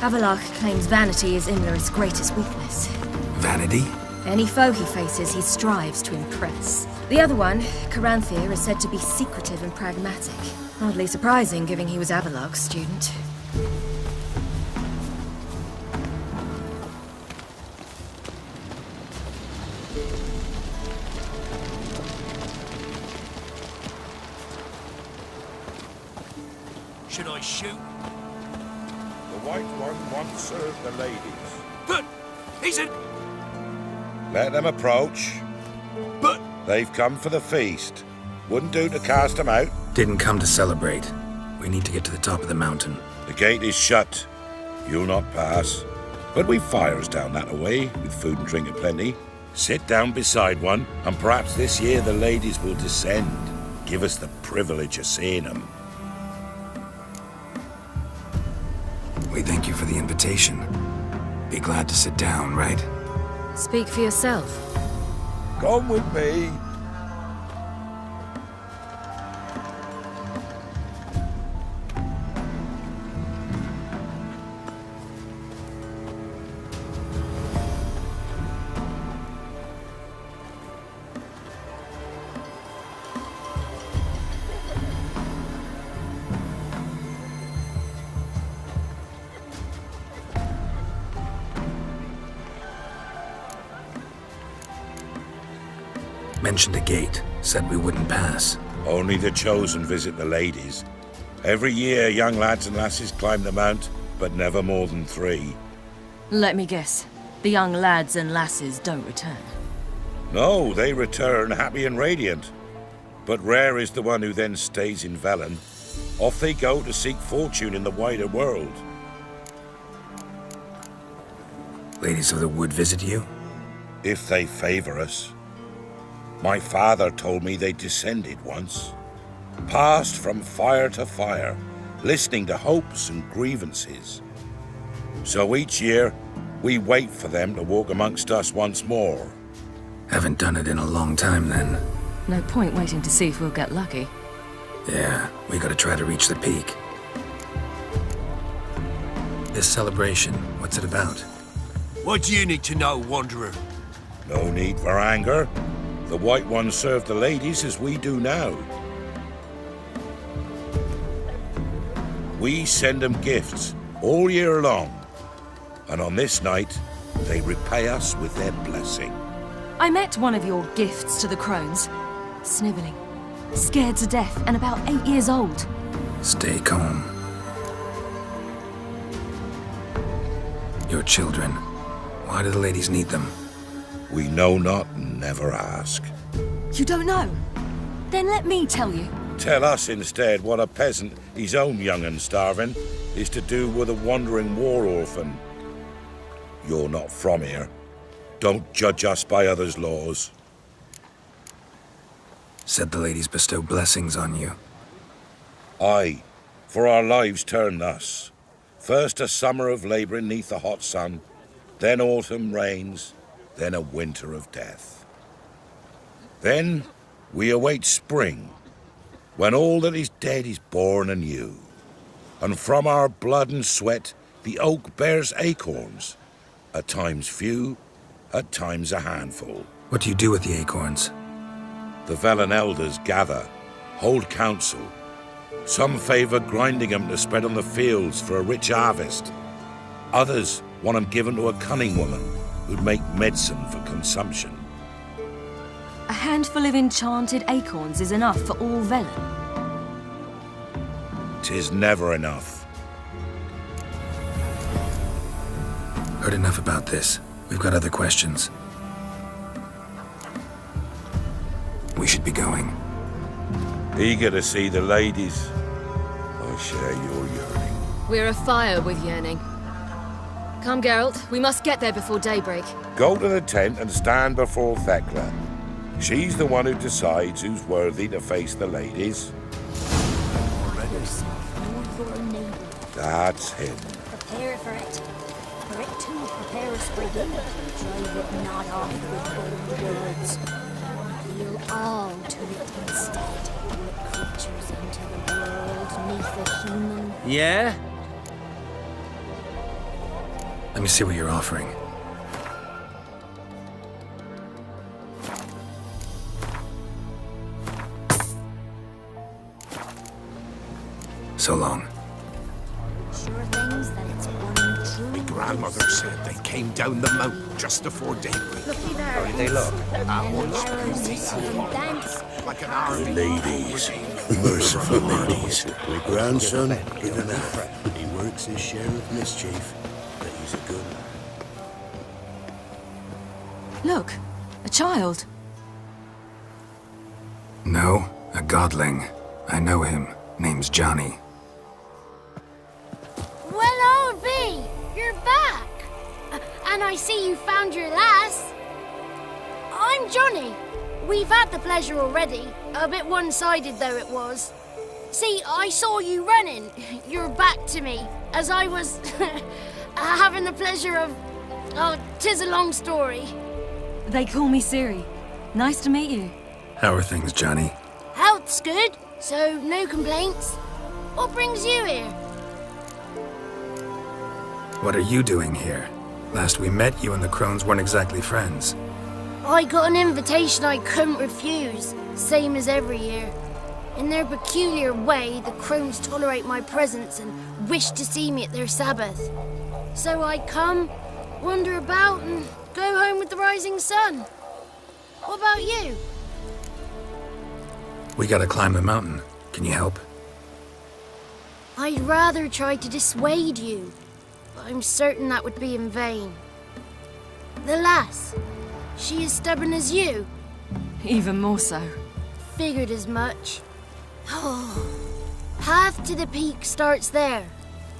Avalach claims vanity is Imlerith's greatest weakness. Vanity? Any foe he faces, he strives to impress. The other one, Caranthir, is said to be secretive and pragmatic. Hardly surprising, given he was Avalach's student. Should I shoot? The White One once served the ladies. But he's a... Let them approach. But... They've come for the feast. Wouldn't do to cast them out. Didn't come to celebrate. We need to get to the top of the mountain. The gate is shut. You'll not pass. But we've fires down that away, with food and drink aplenty. Sit down beside one, and perhaps this year the ladies will descend. Give us the privilege of seeing them. We thank you for the invitation. Be glad to sit down, right? Speak for yourself. Come with me. Mentioned a gate. Said we wouldn't pass. Only the chosen visit the ladies. Every year, young lads and lasses climb the mount, but never more than 3. Let me guess. The young lads and lasses don't return. No, they return happy and radiant. But rare is the one who then stays in Velen. Off they go to seek fortune in the wider world. Ladies of the Wood visit you? If they favor us. My father told me they descended once. Passed from fire to fire, listening to hopes and grievances. So each year, we wait for them to walk amongst us once more. Haven't done it in a long time, then. No point waiting to see if we'll get lucky. Yeah, we gotta try to reach the peak. This celebration, what's it about? What do you need to know, Wanderer? No need for anger. The White Ones serve the ladies as we do now. We send them gifts all year long. And on this night, they repay us with their blessing. I met one of your gifts to the crones. Snivelling. Scared to death and about 8 years old. Stay calm. Your children. Why do the ladies need them? We know not and never ask. You don't know? Then let me tell you. Tell us instead what a peasant, his own young and starving, is to do with a wandering war orphan. You're not from here. Don't judge us by others' laws. Said the ladies bestow blessings on you. Aye, for our lives turn thus. First a summer of labouring neath the hot sun, then autumn rains, then a winter of death. Then we await spring, when all that is dead is born anew. And from our blood and sweat the oak bears acorns, at times few, at times a handful. What do you do with the acorns? The Velen elders gather, hold council. Some favour grinding them to spread on the fields for a rich harvest. Others want them given to a cunning woman who'd make medicine for consumption. A handful of enchanted acorns is enough for all Velen. 'Tis never enough. Heard enough about this. We've got other questions. We should be going. Eager to see the ladies. I share your yearning. We're afire with yearning. Come, Geralt. We must get there before daybreak. Go to the tent and stand before Thekla. She's the one who decides who's worthy to face the ladies. That's him. Prepare for it. For it to prepare us for you. Drive it not off with old words. Appeal all to it instead. We're creatures into the world neath a human. Yeah? Let me see what you're offering. So long. Sure things that it's one My true grandmother said they came down the mountain just before daybreak. Looky there. How did they look? Arrows misty and dance. Like an army. Ladies, merciful ladies. My grandson, give him up. He works his share of mischief, but he's a good one. Look, a child. No, a godling. I know him. Name's Johnny. Well, old B, you're back. And I see you found your lass. I'm Johnny. We've had the pleasure already. A bit one-sided, though it was. See, I saw you running. Your back to me, as I was having the pleasure of... Oh, 'tis a long story. They call me Siri. Nice to meet you. How are things, Johnny? Health's good, so no complaints. What brings you here? What are you doing here? Last we met, you and the Crones weren't exactly friends. I got an invitation I couldn't refuse, same as every year. In their peculiar way, the Crones tolerate my presence and wish to see me at their Sabbath. So I come, wander about, and go home with the rising sun. What about you? We gotta climb the mountain. Can you help? I'd rather try to dissuade you, but I'm certain that would be in vain. The lass, she as stubborn as you? Even more so. Figured as much. Path to the peak starts there,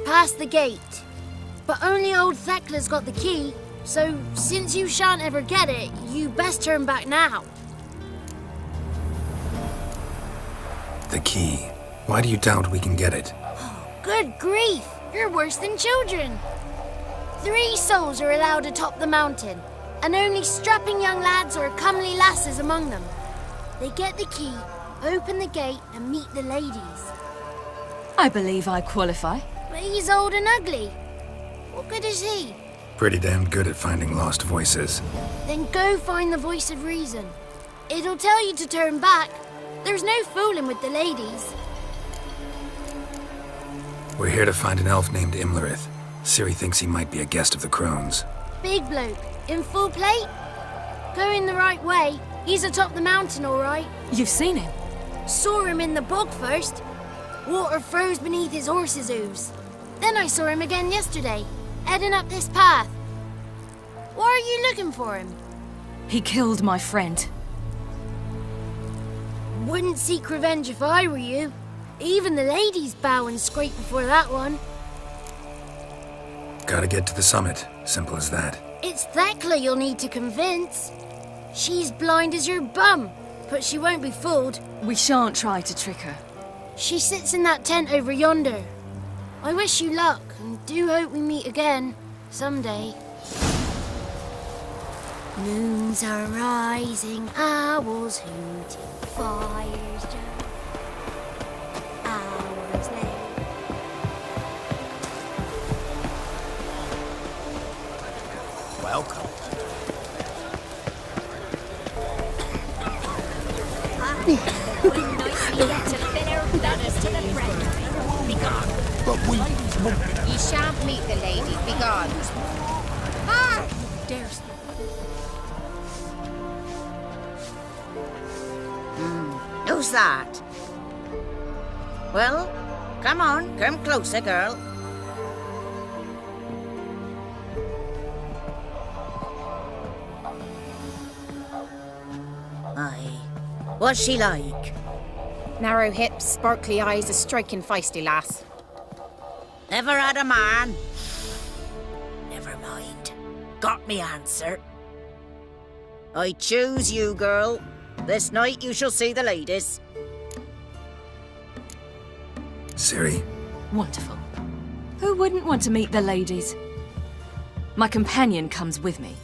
past the gate. But only old Thekla's got the key, so since you shan't ever get it, you best turn back now. The key. Why do you doubt we can get it? Good grief, you're worse than children. 3 souls are allowed atop the mountain, and only strapping young lads or comely lasses among them. They get the key, open the gate, and meet the ladies. I believe I qualify. But he's old and ugly. What good is he? Pretty damn good at finding lost voices. Then go find the voice of reason. It'll tell you to turn back. There's no fooling with the ladies. We're here to find an elf named Imlerith. Ciri thinks he might be a guest of the Crones. Big bloke, in full plate? Going the right way. He's atop the mountain, all right. You've seen him? Saw him in the bog first. Water froze beneath his horse's hooves. Then I saw him again yesterday, heading up this path. Why are you looking for him? He killed my friend. Wouldn't seek revenge if I were you. Even the ladies bow and scrape before that one. Gotta get to the summit. Simple as that. It's Thekla you'll need to convince. She's blind as your bum, but she won't be fooled. We shan't try to trick her. She sits in that tent over yonder. I wish you luck, and do hope we meet again, someday. Moons are rising, owls hooting, fires burn, hours late. Welcome. But we... Ye shan't meet the ladies, begone. Ah! Dares. Who's that? Well, come on, come closer, girl. Aye. What's she like? Narrow hips, sparkly eyes, a striking feisty lass. Never had a man? Never mind. Got me answer. I choose you, girl. This night you shall see the ladies. Ciri, Wonderful. Who wouldn't want to meet the ladies? My companion comes with me.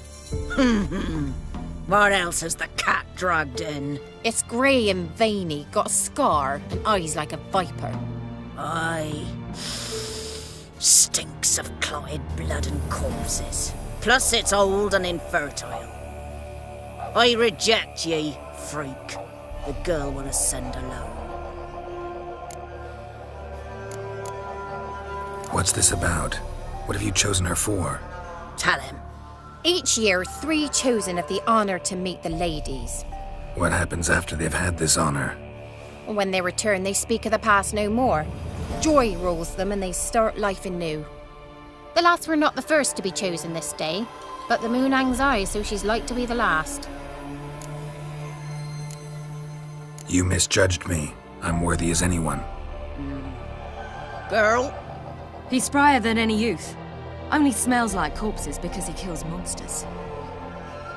What else has the cat dragged in? It's grey and veiny, got a scar, and eyes like a viper. Aye. Stinks of clotted blood and corpses. Plus it's old and infertile. I reject ye, freak. The girl will ascend alone. What's this about? What have you chosen her for? Tell him. Each year, 3 chosen have the honor to meet the ladies. What happens after they've had this honor? When they return, they speak of the past no more. Joy rules them and they start life anew. The lass were not the first to be chosen this day, but the moon hangs high, so she's like to be the last. You misjudged me. I'm worthy as anyone. Girl? He's sprier than any youth. Only smells like corpses because he kills monsters.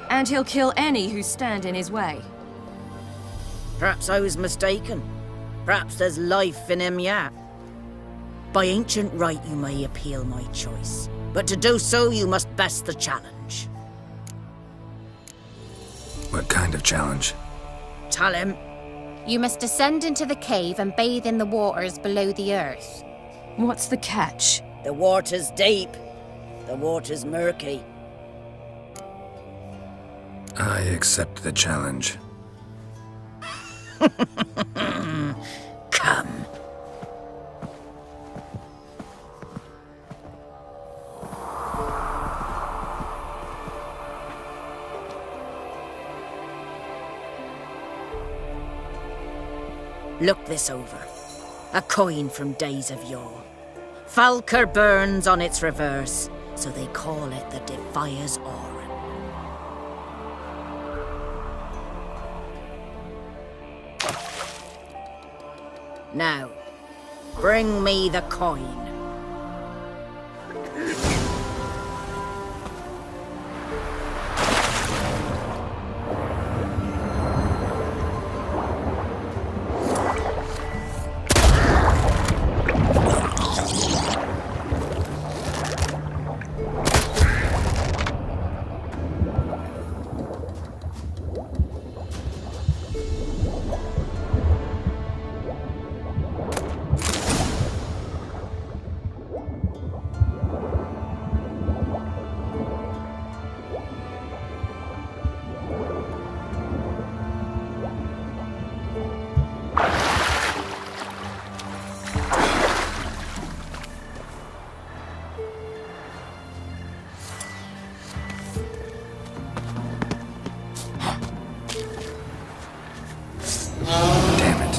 And he'll kill any who stand in his way. Perhaps I was mistaken. Perhaps there's life in him yet. By ancient right you may appeal my choice, but to do so you must best the challenge. What kind of challenge? Tell him. You must descend into the cave and bathe in the waters below the earth. What's the catch? The water's deep. The water's murky. I accept the challenge. Come. Look this over. A coin from days of yore. Falker burns on its reverse, so they call it the Defier's Oran. Now, bring me the coin. Damn it.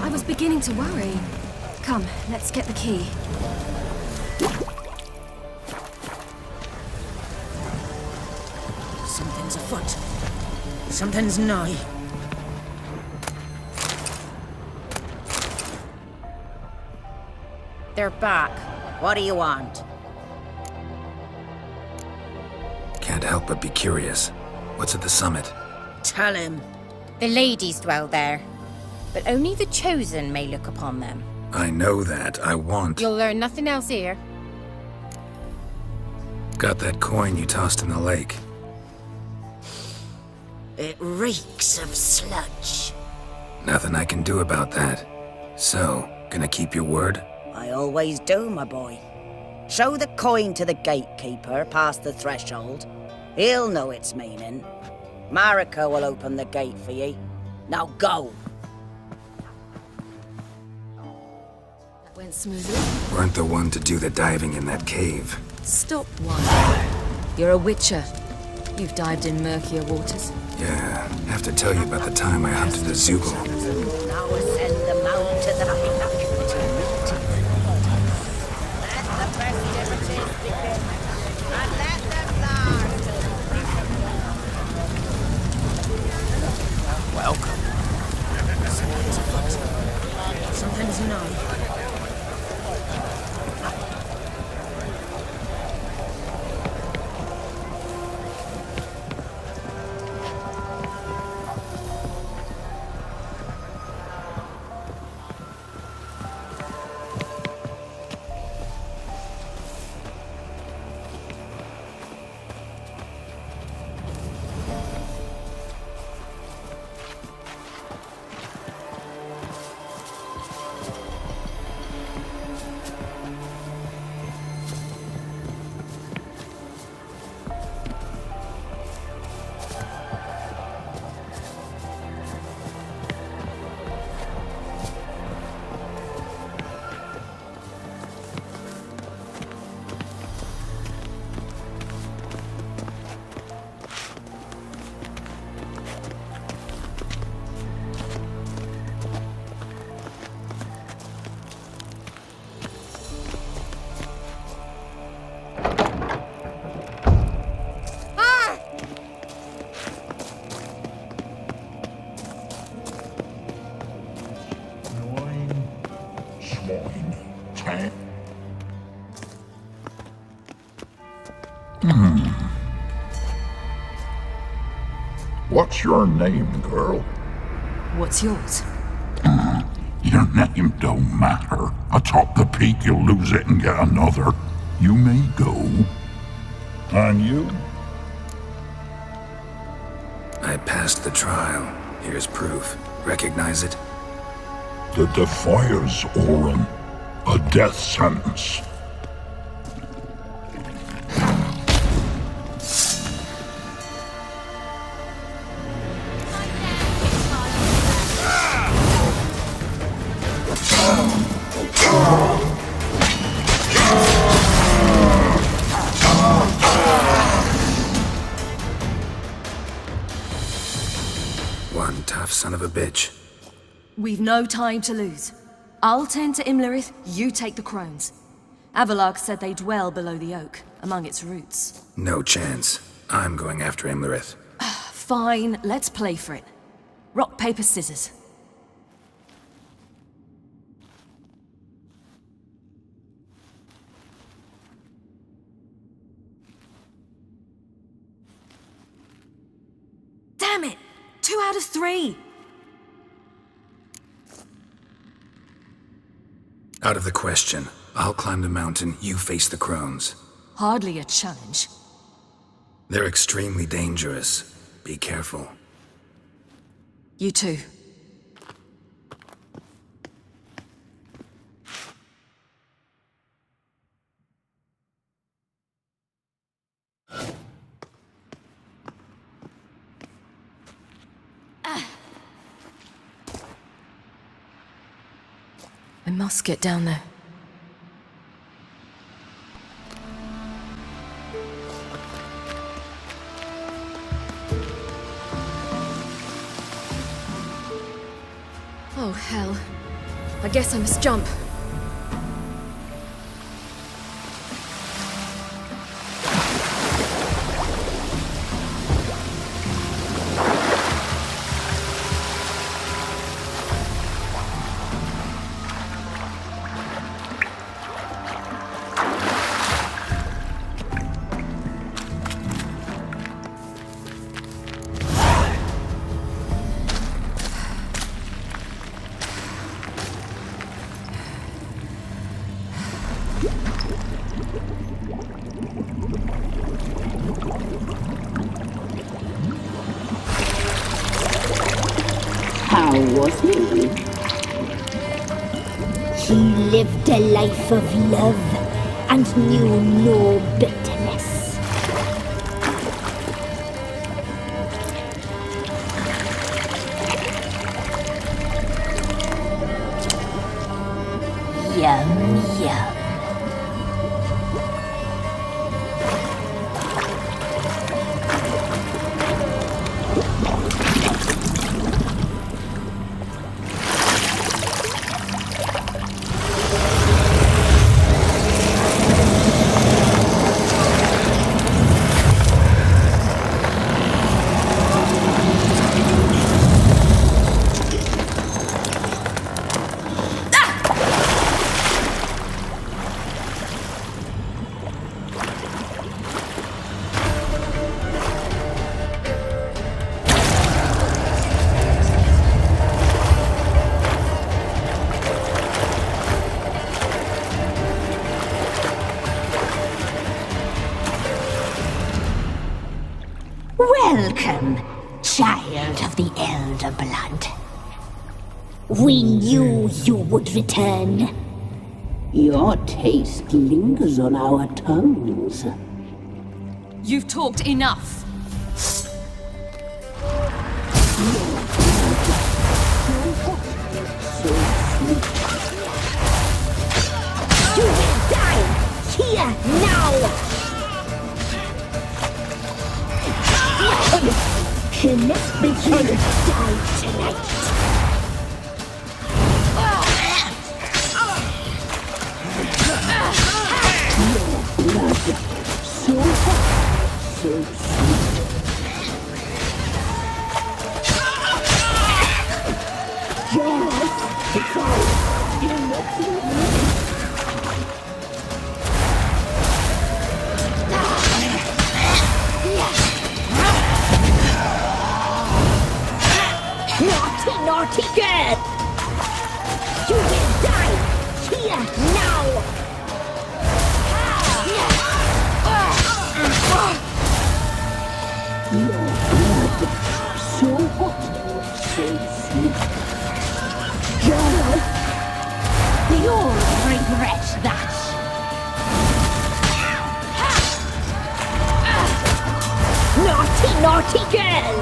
I was beginning to worry. Come, let's get the key. Something's afoot. Something's nigh. They're back. What do you want? Can't help but be curious. What's at the summit? Tell him. The ladies dwell there, but only the chosen may look upon them. I know that. I want... You'll learn nothing else here. Got that coin you tossed in the lake. It reeks of sludge. Nothing I can do about that. So, gonna keep your word? I always do, my boy. Show the coin to the gatekeeper past the threshold. He'll know its meaning. Marika will open the gate for ye. Now go! That went smoothly. Weren't the one to do the diving in that cave. Stop whining. You're a witcher. You've dived in murkier waters. Yeah, have to tell you about the time I hunted a Zoogle. Now send them out to the let the festivities begin, and let them last. Welcome. Sometimes you know. What's your name, girl? What's yours? Your name don't matter. Atop the peak, you'll lose it and get another. You may go. And you? I passed the trial. Here's proof. Recognize it? The Defier's Orin. A death sentence. One tough son of a bitch. We've no time to lose. I'll tend to Imlerith, you take the crones. Avalok said they dwell below the oak, among its roots. No chance. I'm going after Imlerith. Fine, let's play for it. Rock, paper, scissors. Damn it! 2 out of 3! Out of the question. I'll climb the mountain, you face the crones. Hardly a challenge. They're extremely dangerous. Be careful. You too. I must get down there. Oh, hell. I guess I must jump. How was he? He lived a life of love and knew no bitterness. Yum, yum. Welcome, child of the Elder Blood. We knew you would return. Your taste lingers on our tongues. You've talked enough. You will die here now! Cannot be here. Die tonight. So hot, so sweet. Just the fire in the Naughty, naughty girl! You will die here now! Your blood, so hot, so sweet. Just You'll regret that! Naughty, naughty girl!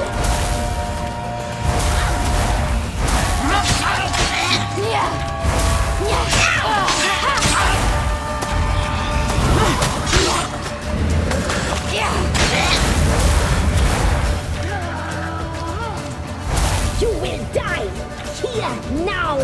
You will die here now!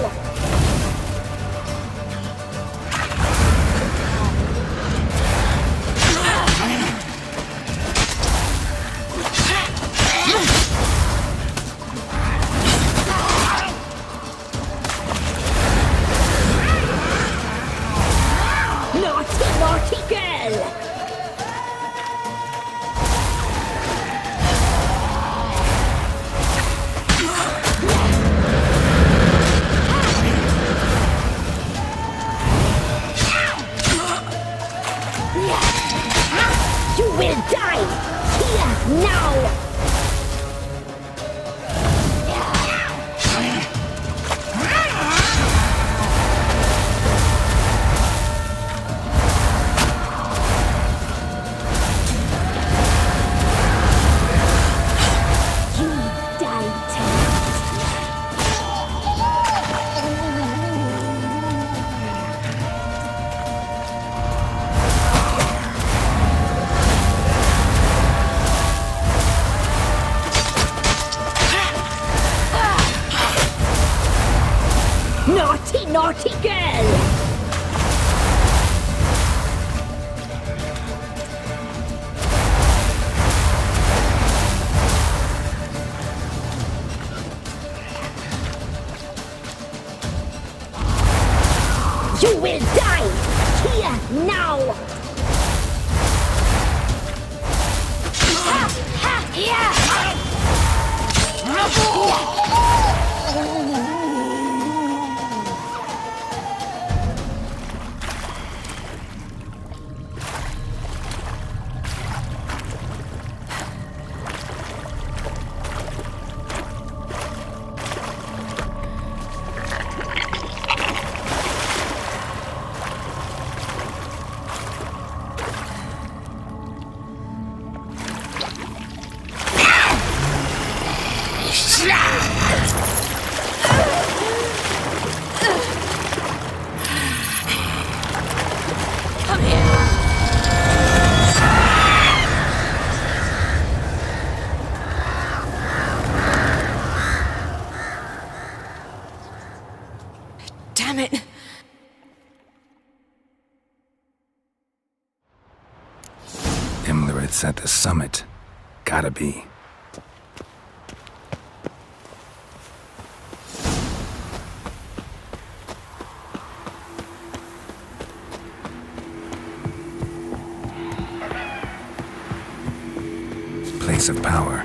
Naughty, naughty girl! You will die here now! You die tonight! Naughty, naughty girl! You will die here now! Damn it. Imlerit's at the summit. Gotta be. Place of power.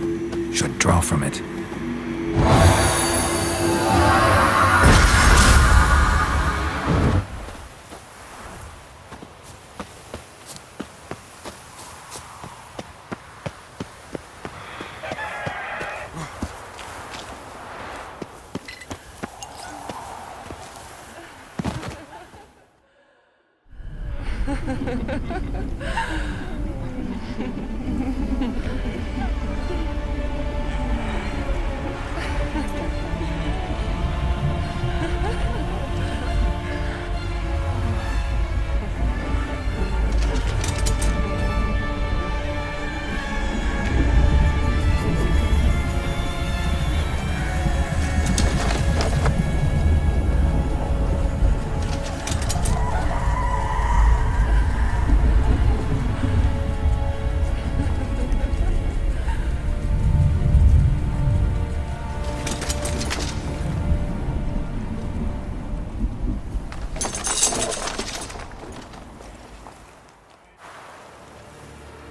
Should draw from it.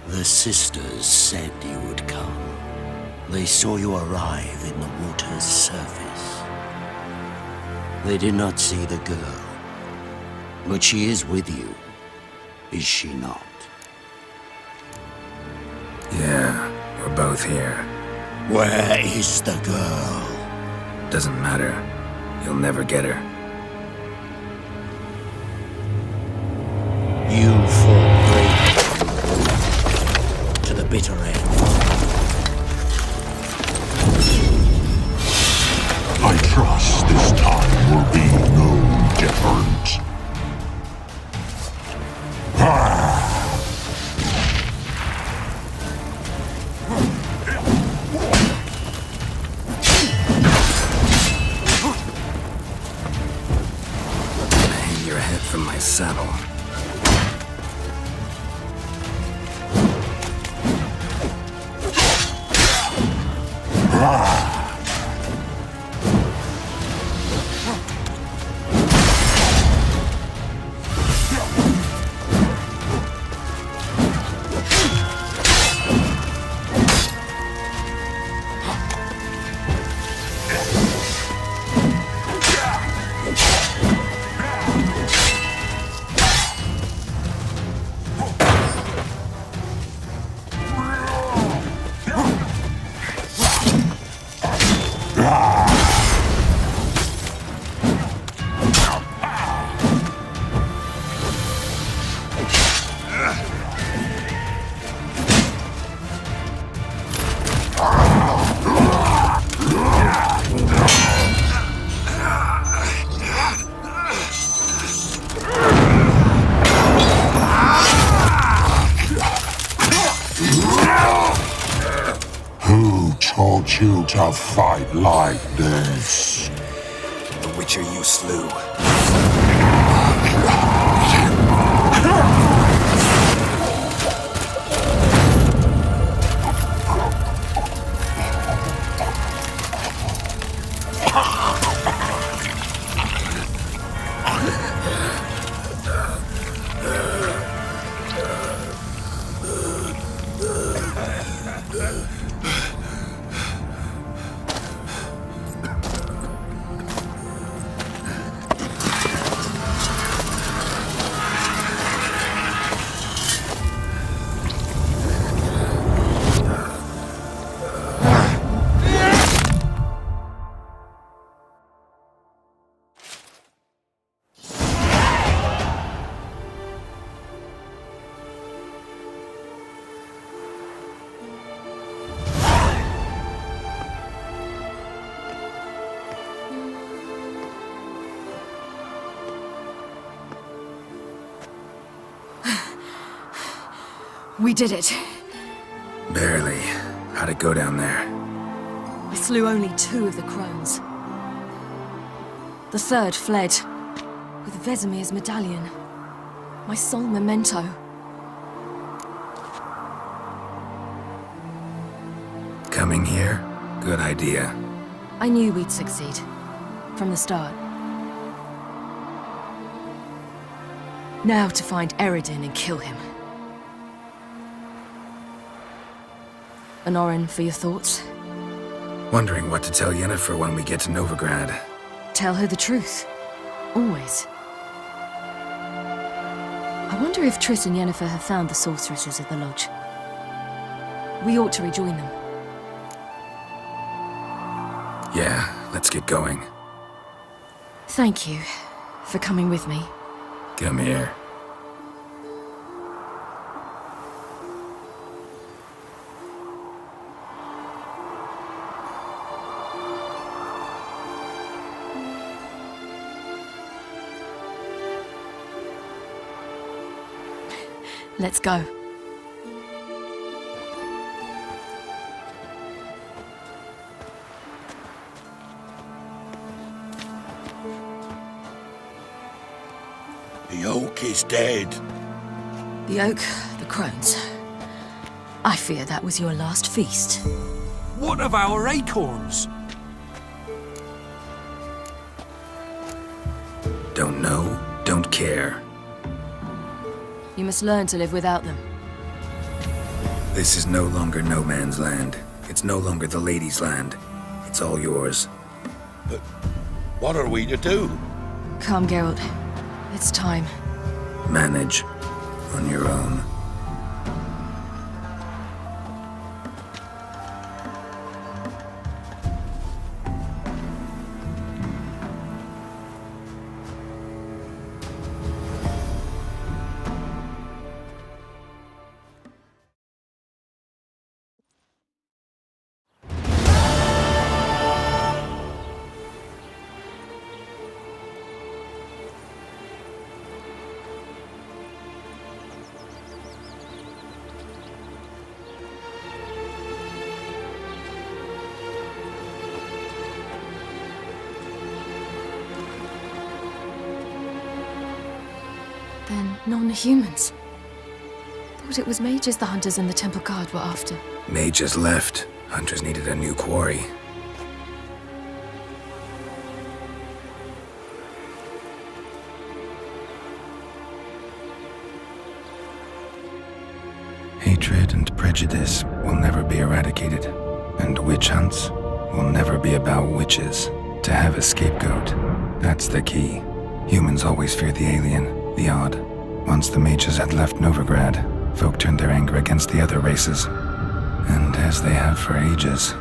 The sisters said you would come. They saw you arrive in the water's surface. They did not see the girl. But she is with you, is she not? Yeah, we're both here. Where is the girl? Doesn't matter. You'll never get her. You fall brave to the bitter end. I trust this time will be no different. Hang your head from my saddle. Who taught you to fight like this? The Witcher you slew. We did it. Barely. How'd it go down there? We slew only 2 of the crones. The third fled, with Vesemir's medallion. My sole memento. Coming here? Good idea. I knew we'd succeed. From the start. Now to find Eredin and kill him. Honorin, for your thoughts? Wondering what to tell Yennefer when we get to Novigrad. Tell her the truth. Always. I wonder if Triss and Yennefer have found the sorceresses at the lodge. We ought to rejoin them. Yeah, let's get going. Thank you for coming with me. Come here. Let's go. The oak is dead. The oak, the crones. I fear that was your last feast. What of our acorns? Don't know, don't care. You must learn to live without them. This is no longer no man's land. It's no longer the lady's land. It's all yours. But what are we to do? Come, Geralt. It's time. Manage on your own. Then non-humans. Thought it was mages the hunters and the temple guard were after. Mages left. Hunters needed a new quarry. Hatred and prejudice will never be eradicated, and witch hunts will never be about witches. To have a scapegoat, that's the key. Humans always fear the alien, the odd. Once the mages had left Novigrad, folk turned their anger against the other races, and as they have for ages,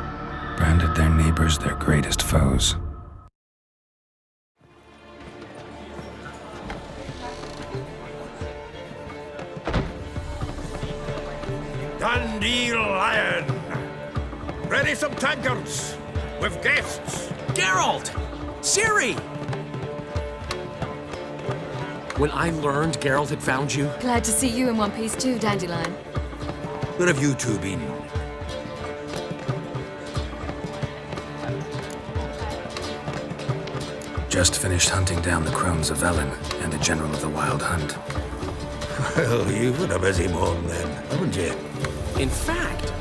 branded their neighbors their greatest foes. Dandelion! Ready some tankards! With guests! Geralt! Ciri! When I learned Geralt had found you... Glad to see you in one piece too, Dandelion. Where have you two been? Just finished hunting down the crones of Velen and the general of the Wild Hunt. Well, you've had a busy morning then, haven't you? In fact,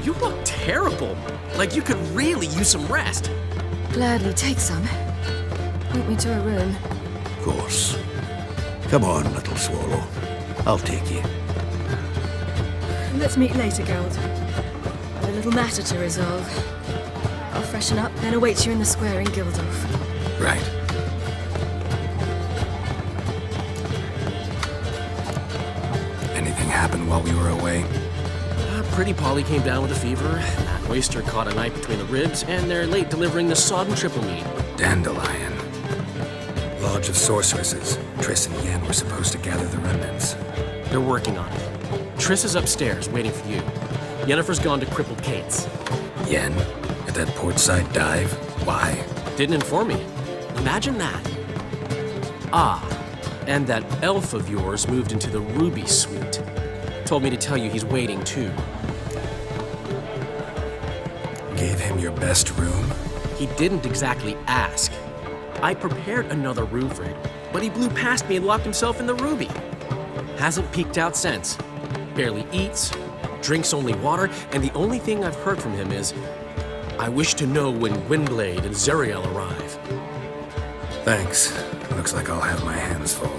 you look terrible. Like you could really use some rest. Gladly take some. Point me to a room. Of course. Come on, little swallow. I'll take you. Let's meet later, Geralt. I've a little matter to resolve. I'll freshen up, then await you in the square in Gildorf. Right. Anything happened while we were away? Pretty Polly came down with a fever. That oyster caught a knife between the ribs, and they're late delivering the sodden triple mead. Dandelion. Lodge of Sorceresses. Triss and Yen were supposed to gather the remnants. They're working on it. Triss is upstairs, waiting for you. Yennefer's gone to Crippled Kate's. Yen? At that portside dive? Why? Didn't inform me. Imagine that. Ah, and that elf of yours moved into the Ruby Suite. Told me to tell you he's waiting, too. Gave him your best room? He didn't exactly ask. I prepared another room for him, but he blew past me and locked himself in the Ruby. Hasn't peeked out since. Barely eats, drinks only water, and the only thing I've heard from him is, I wish to know when Windblade and Zeriel arrive. Thanks. Looks like I'll have my hands full.